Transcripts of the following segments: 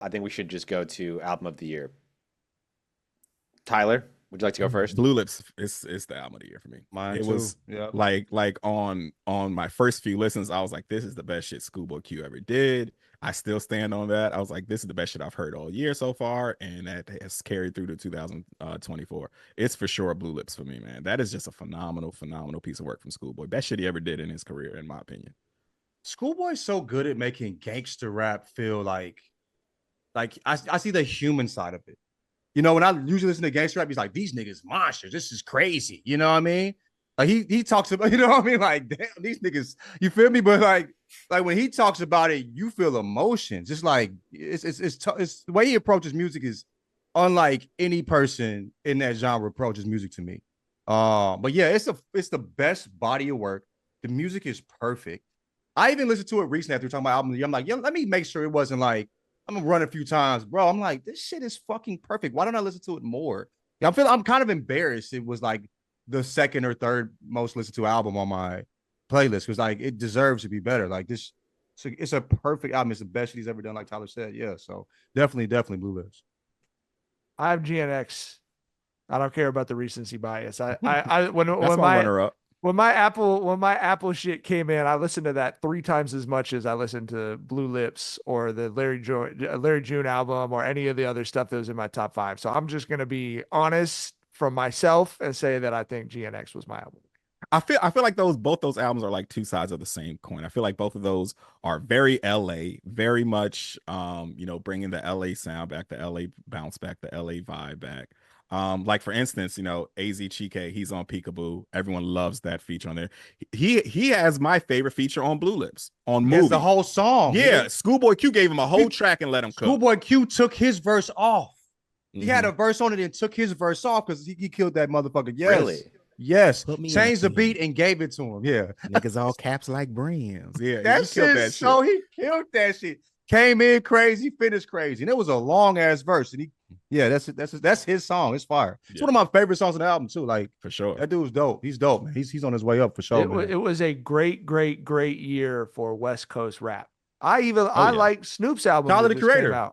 I think we should just go to album of the year. Tyler, would you like to go first? Blue Lips is the album of the year for me. Mine It too. was Yep. like on my first few listens, I was like, this is the best shit Schoolboy Q ever did. I still stand on that. I was like, this is the best shit I've heard all year so far, and that has carried through to 2024. It's for sure Blue Lips for me, man. That is just a phenomenal piece of work from Schoolboy. Best shit he ever did in his career, in my opinion. Schoolboy's so good at making gangster rap feel like I see the human side of it. You know, when I usually listen to gangster rap, he's like, these niggas monsters. This is crazy. You know what I mean? Like he talks about, you know what I mean? Like, damn, these niggas, you feel me? But like when he talks about it, you feel emotions. It's like it's the way he approaches music is unlike any person in that genre approaches music to me. But yeah, it's the best body of work. The music is perfect. I even listened to it recently after talking about album. I'm like, yeah, let me make sure it wasn't like I'm gonna run a few times, bro. I'm like, this shit is fucking perfect. Why don't I listen to it more? Yeah, I'm kind of embarrassed. It was like the second or third most listened to album on my playlist because like it deserves to be better. Like this, it's a perfect album. It's the best he's ever done, like Tyler said. Yeah, so definitely Blue Lips. I have GNX. I don't care about the recency bias. I That's my runner up. When my Apple shit came in, I listened to that 3 times as much as I listened to Blue Lips or the Larry June album or any of the other stuff that was in my top 5. So I'm just gonna be honest from myself and say that I think GNX was my album. I feel like both those albums are like two sides of the same coin. I feel like both of those are very LA, very much bringing the LA sound back, the LA bounce back, the LA vibe back. Like for instance, AZ Chike, he's on Peekaboo. Everyone loves that feature on there. He has my favorite feature on Blue Lips on That's Movie. the whole song. Yeah, Schoolboy Q gave him a whole track and let him cook. Schoolboy Q took his verse off. He had a verse on it and took his verse off because he killed that motherfucker. Yes. Really? Yes. Changed the beat and gave it to him. Yeah. Niggas all caps like brands. Yeah. That shit. So he killed that shit. Came in crazy, finished crazy. And it was a long ass verse. And that's his song. It's fire. It's one of my favorite songs on the album, too. Like, for sure. That dude's dope. He's dope, man. He's on his way up for sure. It was a great year for West Coast rap. I like Snoop's album. Tyler the Creator.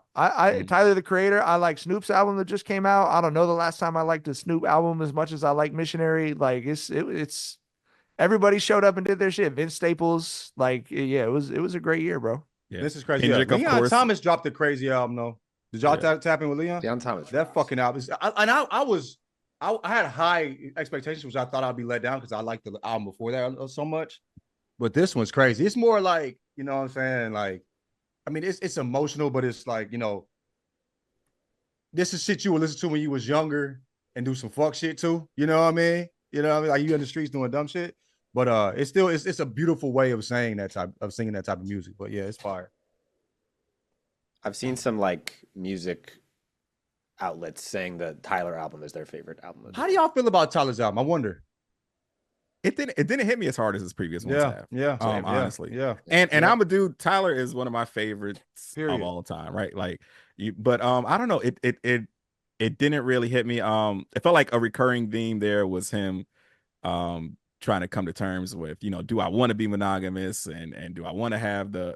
Tyler the Creator. I like Snoop's album that just came out. I don't know the last time I liked a Snoop album as much as I like Missionary. Like it's everybody showed up and did their shit. Vince Staples. Like, yeah, it was a great year, bro. Yeah. This is crazy. Kendrick, Leon Thomas dropped a crazy album though. Did y'all tap in with Leon? Leon Thomas. That fucking album. I had high expectations, which I thought I'd be let down because I liked the album before that so much. But this one's crazy. It's more like, you know what I'm saying? Like, I mean, it's emotional, but it's like, this is shit you would listen to when you was younger and do some fuck shit too. You know what I mean? Like you in the streets doing dumb shit. But it's a beautiful way of singing that type of music. But yeah, it's fire. I've seen some like music outlets saying the Tyler album is their favorite album. How do y'all feel about Tyler's album? I wonder. It didn't hit me as hard as his previous ones have. Yeah. Honestly. Yeah. And I'm a dude. Tyler is one of my favorites of all time, right? Like but I don't know. It didn't really hit me. It felt like a recurring theme there was him trying to come to terms with, do I want to be monogamous and do I want to have the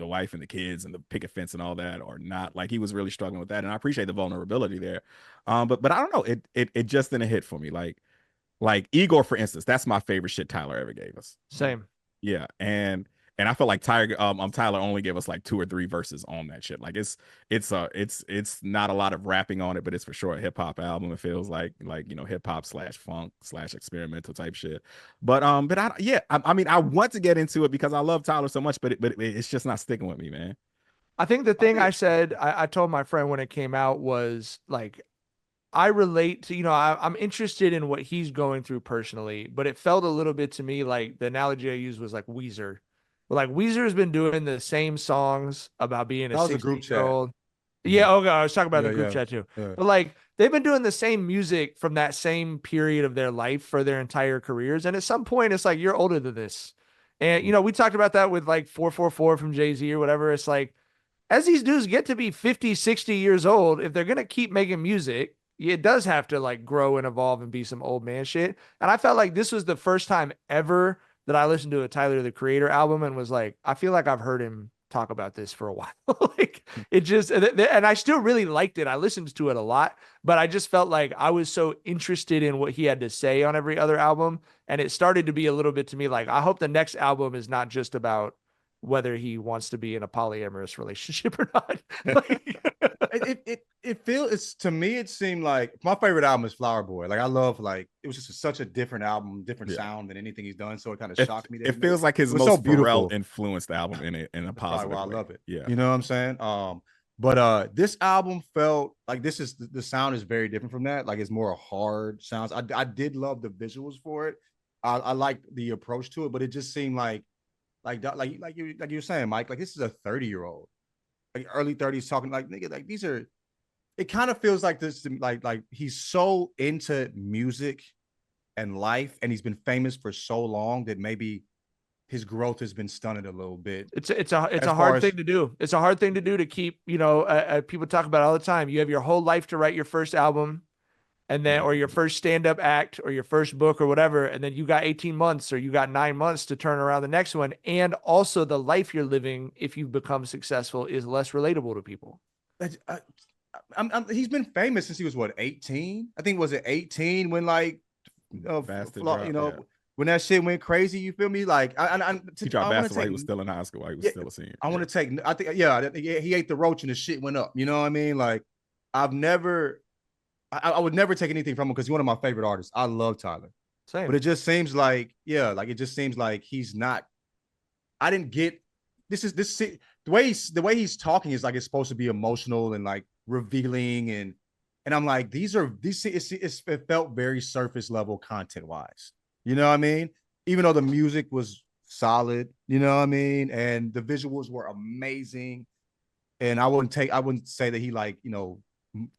wife and the kids and the picket fence and all that or not? Like he was really struggling with that, and I appreciate the vulnerability there. But I don't know, it just didn't hit for me. Like Igor, for instance, that's my favorite shit Tyler ever gave us. Same. Yeah, and I feel like Tyler only gave us like 2 or 3 verses on that shit. Like it's not a lot of rapping on it, but it's for sure a hip hop album. It feels like hip hop / funk / experimental type shit. But I mean I want to get into it because I love Tyler so much, but it's just not sticking with me, man. I think the thing I said, I told my friend when it came out was like, I relate to, I'm interested in what he's going through personally, but it felt a little bit to me like the analogy I used was like Weezer. Like Weezer has been doing the same songs about being a 16-year-old. Yeah, okay, I was talking about the group chat too. Yeah. But like they've been doing the same music from that same period of their life for their entire careers. And at some point, it's like you're older than this. And we talked about that with like 444 from Jay-Z or whatever. It's like as these dudes get to be 50, 60 years old, if they're gonna keep making music, it does have to like grow and evolve and be some old man shit. And I felt like this was the first time ever that I listened to a Tyler the Creator album and was like, I feel like I've heard him talk about this for a while. Like it just, and I still really liked it. I listened to it a lot, but I just felt like I was so interested in what he had to say on every other album. And it started to be a little bit to me like, I hope the next album is not just about whether he wants to be in a polyamorous relationship or not. Like, it's to me, it seemed like my favorite album is Flower Boy. Like I love, like it was just such a different album, different sound than anything he's done. So it kind of shocked me. It feels like his most so Pharrell influenced album in a positive way. I love it. Yeah, you know what I'm saying. But this album felt like the sound is very different from that. Like it's more hard sounds. I did love the visuals for it. I liked the approach to it, but it just seemed like you were saying, Mike. Like this is a 30-year-old, like early 30s, talking like nigga. Like these are. It kind of feels like this, like he's so into music and life, and he's been famous for so long that maybe his growth has been stunted a little bit. It's a hard thing to do. It's a hard thing to do to keep. You know, people talk about it all the time. You have your whole life to write your first album, and then or your first stand-up act or your first book or whatever, and then you got 18 months or you got 9 months to turn around the next one, and also the life you're living if you become successful is less relatable to people. He's been famous since he was 18? I think was it 18 when like when that shit went crazy, you feel me? Like he dropped Bastard while he was still in high school, while he was still a senior. I want to take I think he ate the roach and the shit went up. You know what I mean? Like I would never take anything from him because he's one of my favorite artists. I love Tyler. Same. But it just seems like, he's not. I didn't get the way he's talking is like it's supposed to be emotional and like revealing and I'm like it felt very surface level content wise, you know what I mean? Even though the music was solid, you know what I mean, and the visuals were amazing, and I wouldn't say that he like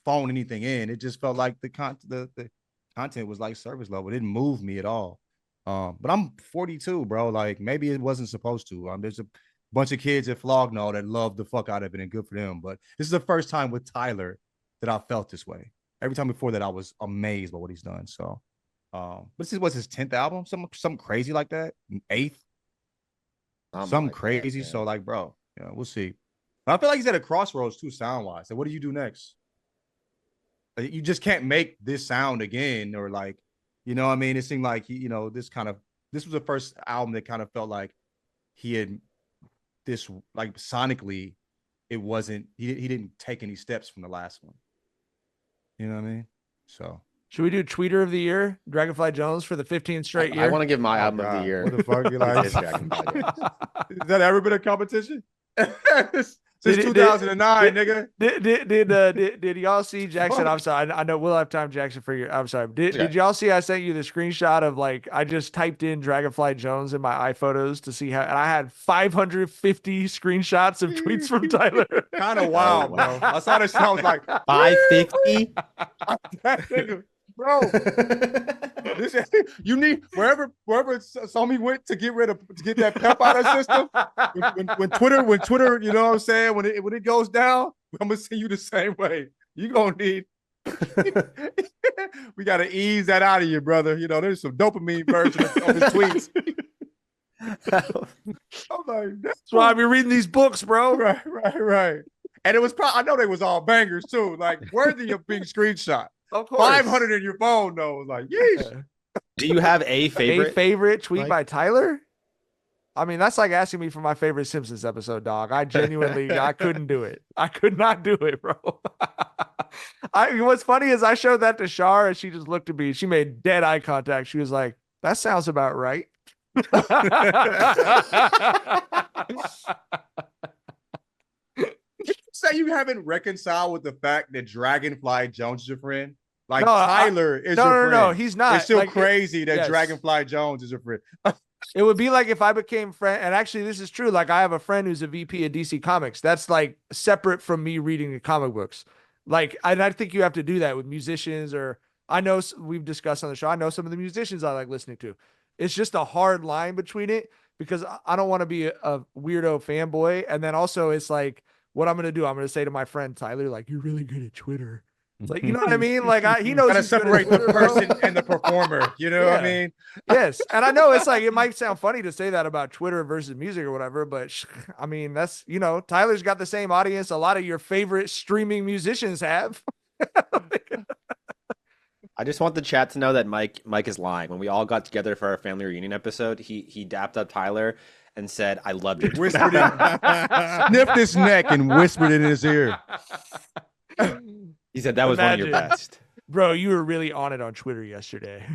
phoned anything in. It just felt like the content was like surface level. It didn't move me at all. But I'm 42, bro. Like maybe it wasn't supposed to. There's a bunch of kids at Flogno that love the fuck out of it and good for them. But this is the first time with Tyler that I felt this way. Every time before that, I was amazed by what he's done. So, but this was his 10th album, something crazy like that, 8th, something crazy. So, like, bro, we'll see. But I feel like he's at a crossroads too, sound wise. So, what do you do next? Like, you just can't make this sound again, or like, you know what I mean? It seemed like this was the first album that kind of felt like he had. This like sonically, it wasn't. He didn't take any steps from the last one. You know what I mean? So should we do Tweeter of the Year, Dragonfly Jones, for the 15th straight year? I want to give my album of the year. What the fuck you like? Is that ever been a competition? Since 2009, nigga. Did y'all see Jackson? I'm sorry. I know we'll have time, Jackson, for your. I'm sorry. Did y'all see? I sent you the screenshot of like I just typed in Dragonfly Jones in my iPhotos to see how, and I had 550 screenshots of tweets from Tyler. Kind of wild, bro. I saw this. I was like 550. Bro, you need wherever Somi went to get that pep out of the system. When Twitter, you know what I'm saying? When it goes down, I'm gonna see you the same way. You gonna need. We gotta ease that out of you, brother. You know, there's some dopamine version of his tweets. I'm like, that's why I be reading these books, bro. Right. And it was probably, I know they was all bangers too, like worthy of being screenshot. Of course. 500 in your phone though. Like, yeesh. Do you have a favorite? A favorite tweet by Tyler? I mean, that's like asking me for my favorite Simpsons episode, dog. I genuinely, I couldn't do it. I could not do it, bro. What's funny is I showed that to Shar and she just looked at me. She made dead eye contact. She was like, that sounds about right. Say you haven't reconciled with the fact that Dragonfly Jones is your friend? Like Tyler is your friend. No, he's not. It's still like, crazy that Dragonfly Jones is your friend. It would be like if I became friend, and actually this is true. Like I have a friend who's a VP at DC Comics. That's like separate from me reading the comic books. Like, and I think you have to do that with musicians, or I know we've discussed on the show. I know some of the musicians I like listening to. It's just a hard line between it because I don't want to be a weirdo fanboy. And then also it's like, what I'm going to do, I'm going to say to my friend Tyler, like, you're really good at Twitter. Like, you know what I mean? Like, he knows Gotta he's good at separate the Twitter, bro. person and the performer. You know what I Yeah. mean? Yes, and I know it's like it might sound funny to say that about Twitter versus music or whatever, but I mean that's Tyler's got the same audience a lot of your favorite streaming musicians have. I just want the chat to know that Mike is lying. When we all got together for our family reunion episode, he dapped up Tyler and said, "I loved your Twitter." Whispered it, sniffed his neck and whispered it in his ear. He said that was one of your Imagine. best. Bro, you were really on it on Twitter yesterday.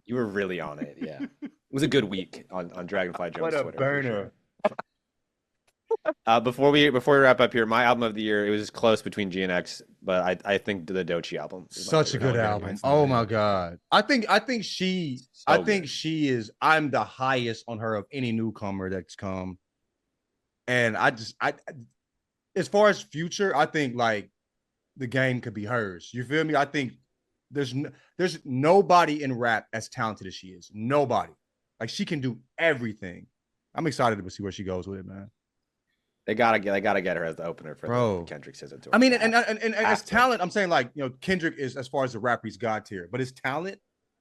You were really on it. Yeah, it was a good week on Dragonfly Jones' What a Twitter. burner. Before we wrap up here, my album of the year, it was close between G and X, but I think the Doechii album is my Such a favorite. good album. Oh my god. I think she is. I'm the highest on her of any newcomer that's come. And I as far as future, I think like the game could be hers. You feel me? I think there's nobody in rap as talented as she is. Nobody. Like she can do everything. I'm excited to see where she goes with it, man. They gotta get her as the opener for the Kendrick Scissor tour. I mean, and as talent, I'm saying like Kendrick is as far as the rapper he's God tier, but his talent,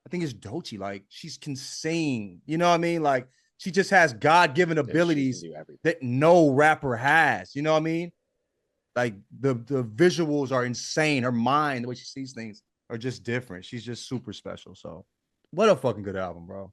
I think is Doechii. Like she can sing, you know what I mean? Like she just has God-given abilities that no rapper has. You know what I mean? Like the visuals are insane. Her mind, the way she sees things are just different. She's just super special. So what a fucking good album, bro.